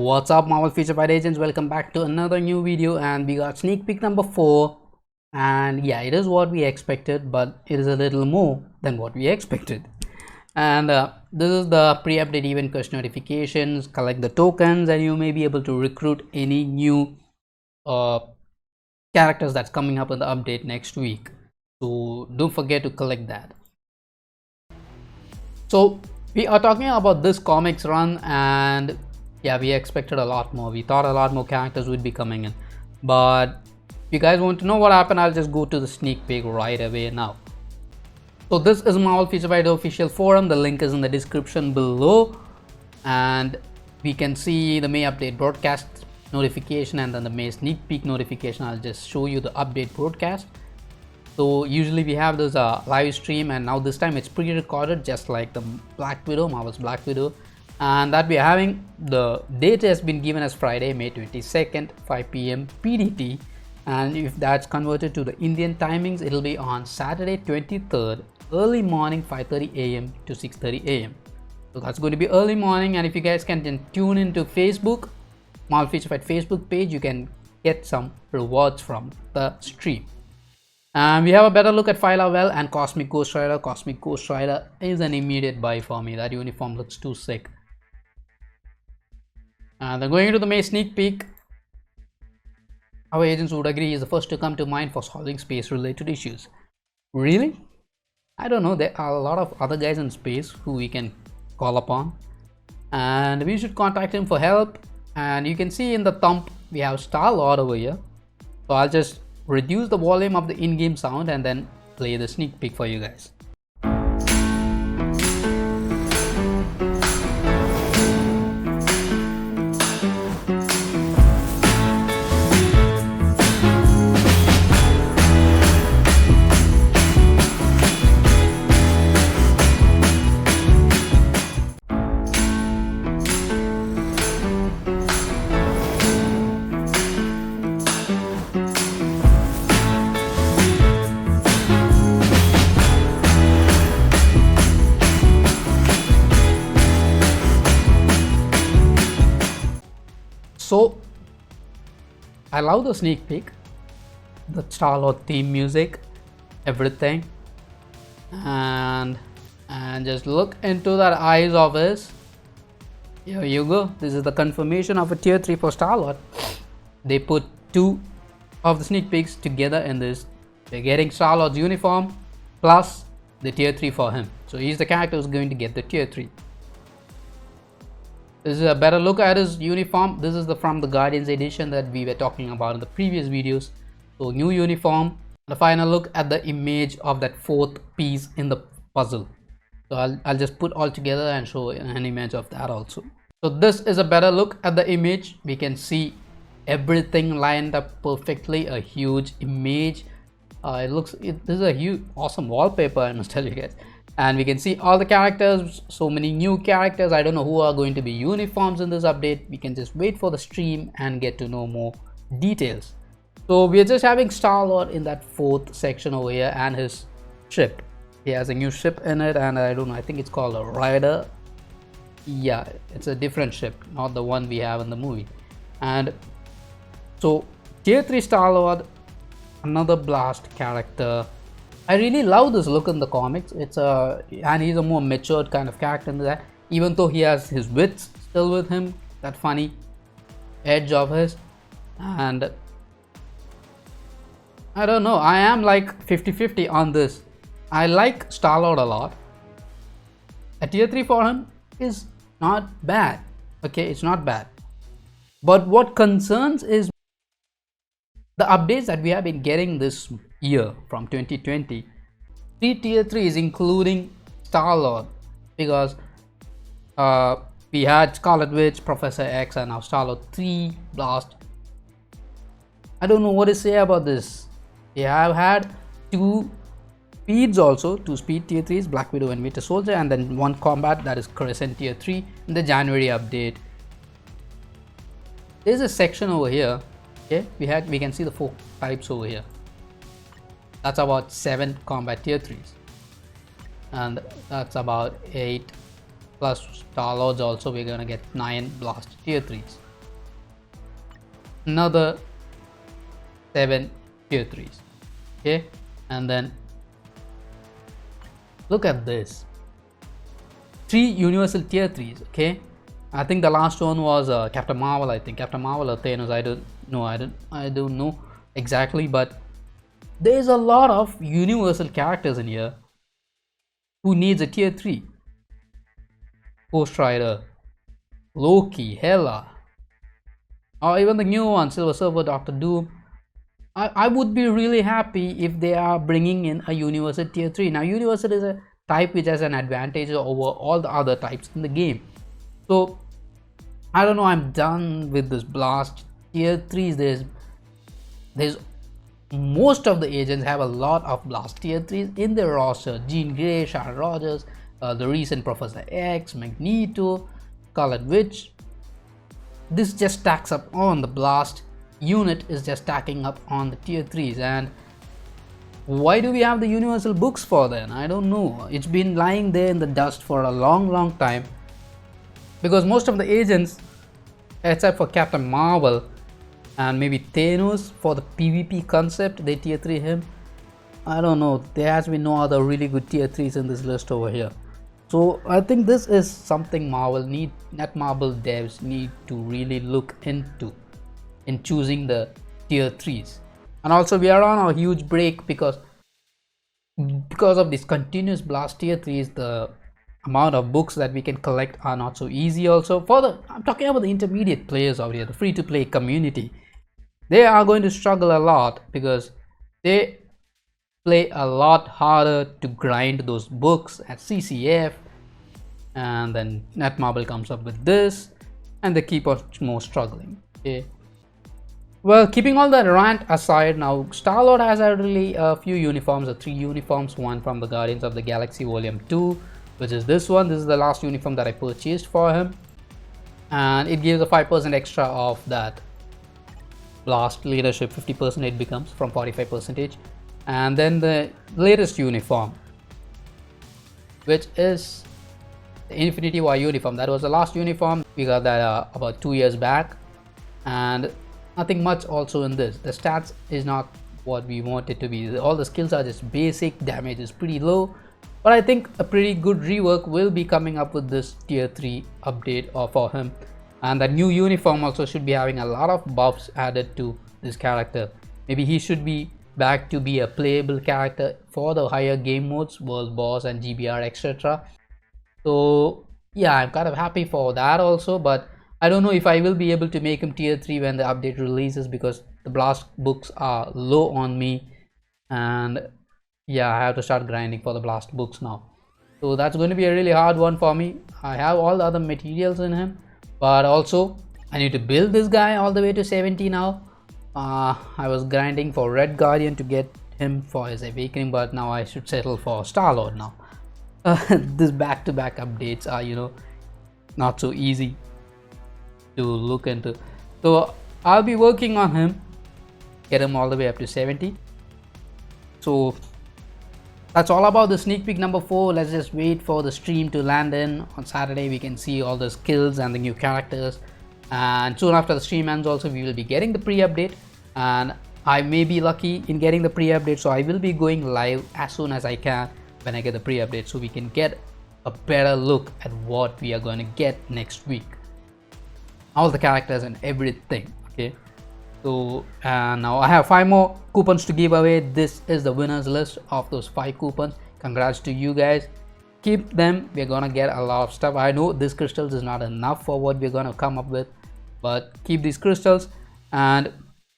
What's up, Marvel Future Fight Agents? Welcome back to another new video, and we got sneak peek number 4. And yeah, it is what we expected, but it is a little more than what we expected. And this is the pre-update event push notifications. Collect the tokens and you may be able to recruit any new characters that's coming up in the update next week. So don't forget to collect that. So we are talking about this comics run, and yeah, we expected a lot more. We thought a lot more characters would be coming in, but if you guys want to know what happened, I'll just go to the sneak peek right away now. So this is Marvel Future Fight official forum. The link is in the description below, and we can see the May update broadcast notification and then the May sneak peek notification. I'll just show you the update broadcast. So usually we have this live stream, and now this time it's pre-recorded, just like the Black Widow, Marvel's Black Widow, and that we're having. The date has been given as Friday, May 22nd, 5 p.m. PDT, and if that's converted to the Indian timings, it'll be on Saturday 23rd, early morning, 5:30 a.m. to 6:30 a.m. So that's going to be early morning, and if you guys can then tune into Facebook, Marvel Future Fight Facebook page, you can get some rewards from the stream. And we have a better look at Phyla Well and Cosmic Ghost Rider. Cosmic Ghost Rider is an immediate buy for me. That uniform looks too sick. And then going into the May sneak peek, our agents would agree is the first to come to mind for solving space related issues. Really? I don't know. There are a lot of other guys in space who we can call upon, and we should contact him for help. And you can see in the thumb we have Star-Lord over here. So I'll just reduce the volume of the in-game sound and then play the sneak peek for you guys. So I love the sneak peek, the Star-Lord theme music, everything, and just look into that eyes of his. Here you go. This is the confirmation of a tier 3 for Star-Lord. They put two of the sneak peeks together in this. They're getting Star-Lord's uniform plus the tier 3 for him. So he's the character who's going to get the tier 3. This is a better look at his uniform. This is from the Guardians edition that we were talking about in the previous videos. So new uniform. The final look at the image of that fourth piece in the puzzle. So I'll just put all together and show an image of that also. So this is a better look at the image. We can see everything lined up perfectly. A huge image. This is a huge awesome wallpaper, I must tell you guys. And we can see all the characters, so many new characters. I don't know who are going to be uniforms in this update. We can just wait for the stream and get to know more details. So we're just having Star-Lord in that fourth section over here, and his ship. He has a new ship in it, and I don't know, I think it's called a Rider. Yeah, it's a different ship, not the one we have in the movie. And so tier 3 Star-Lord, another blast character. I really love this look in the comics. And he's a more matured kind of character in that, even though he has his wits still with him, that funny edge of his. And I don't know, I am like 50-50 on this. I like Star-Lord a lot. A tier 3 for him is not bad. Okay, it's not bad. But what concerns is the updates that we have been getting this year from 2020. 3 tier 3s including Star-Lord, because we had Scarlet Witch, Professor X, and now Star-Lord 3 Blast. I don't know what to say about this. We have had 2 speeds also, 2 speed tier 3s, Black Widow and Winter Soldier, and then 1 combat, that is Crescent tier 3 in the January update. There's a section over here. Okay, we can see the 4 types over here. That's about 7 combat tier 3s, and that's about 8 plus Star-Lords also. We're gonna get 9 blast tier 3s. another 7 tier 3s. Okay, and then look at this, 3 universal tier 3s. Okay, I think the last one was Captain Marvel. I think Captain Marvel or Thanos. I don't know. I don't know exactly, but there's a lot of universal characters in here who needs a tier 3. Ghost Rider, Loki, Hela, or even the new one, Silver Surfer, Doctor Doom. I would be really happy if they are bringing in a universal tier 3. Now universal is a type which has an advantage over all the other types in the game. So I don't know, I'm done with this blast tier 3s. There's most of the agents have a lot of blast tier 3s in their roster. Jean Grey, Sharon Rogers, the recent Professor X, Magneto, Scarlet Witch. This just stacks up on the blast unit, is just stacking up on the tier 3s. And why do we have the universal books for then? I don't know. It's been lying there in the dust for a long time, because most of the agents except for Captain Marvel and maybe Thanos for the PvP concept, they tier 3 him. I don't know, there has been no other really good tier 3s in this list over here. So I think this is something Netmarble devs need to really look into in choosing the tier 3s. And also we are on a huge break because of this continuous blast tier 3s, the amount of books that we can collect are not so easy. Also I'm talking about the intermediate players out here, the free to play community. They are going to struggle a lot because they play a lot harder to grind those books at CCF, and then Netmarble comes up with this and they keep on more struggling. Okay, well, keeping all that rant aside, now Star-Lord has really a few uniforms, 3 uniforms, one from the Guardians of the Galaxy Volume 2, which is this one. This is the last uniform that I purchased for him, and it gives a 5% extra of that blast leadership. 50% it becomes from 45%. And then the latest uniform, which is the Infinity War uniform. That was the last uniform. We got that about 2 years back, and nothing much also in this. The stats is not what we want it to be. All the skills are just basic, damage is pretty low, but I think a pretty good rework will be coming up with this tier 3 update for him. And the new uniform also should be having a lot of buffs added to this character. Maybe he should be back to be a playable character for the higher game modes, World Boss and GBR, etc. So yeah, I'm kind of happy for that also, but I don't know if I will be able to make him tier 3 when the update releases, because the blast books are low on me, and yeah, I have to start grinding for the blast books now. So that's going to be a really hard one for me. I have all the other materials in him, but also I need to build this guy all the way to 70 now. I was grinding for Red Guardian to get him for his awakening, but now I should settle for Star-Lord now. This back-to-back updates are, not so easy to look into. So I'll be working on him, get him all the way up to 70. So that's all about the sneak peek number 4. Let's just wait for the stream to land in. On Saturday we can see all the skills and the new characters, and soon after the stream ends also we will be getting the pre-update, and I may be lucky in getting the pre-update, so I will be going live as soon as I can when I get the pre-update, so we can get a better look at what we are going to get next week, all the characters and everything. Okay, so now I have 5 more coupons to give away. This is the winners list of those 5 coupons. Congrats to you guys, keep them. We're gonna get a lot of stuff. I know this crystals is not enough for what we're gonna come up with, but keep these crystals, and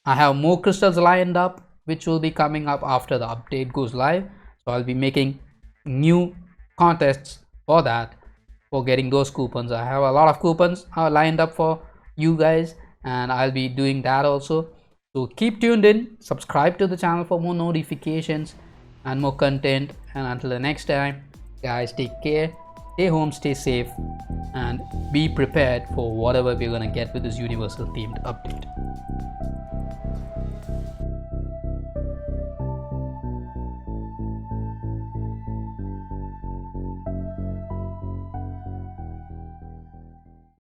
I have more crystals lined up which will be coming up after the update goes live. So I'll be making new contests for that, for getting those coupons. I have a lot of coupons lined up for you guys, and I'll be doing that also. So keep tuned in, subscribe to the channel for more notifications and more content, and until the next time guys, take care, stay home, stay safe, and be prepared for whatever we're gonna get with this universal themed update.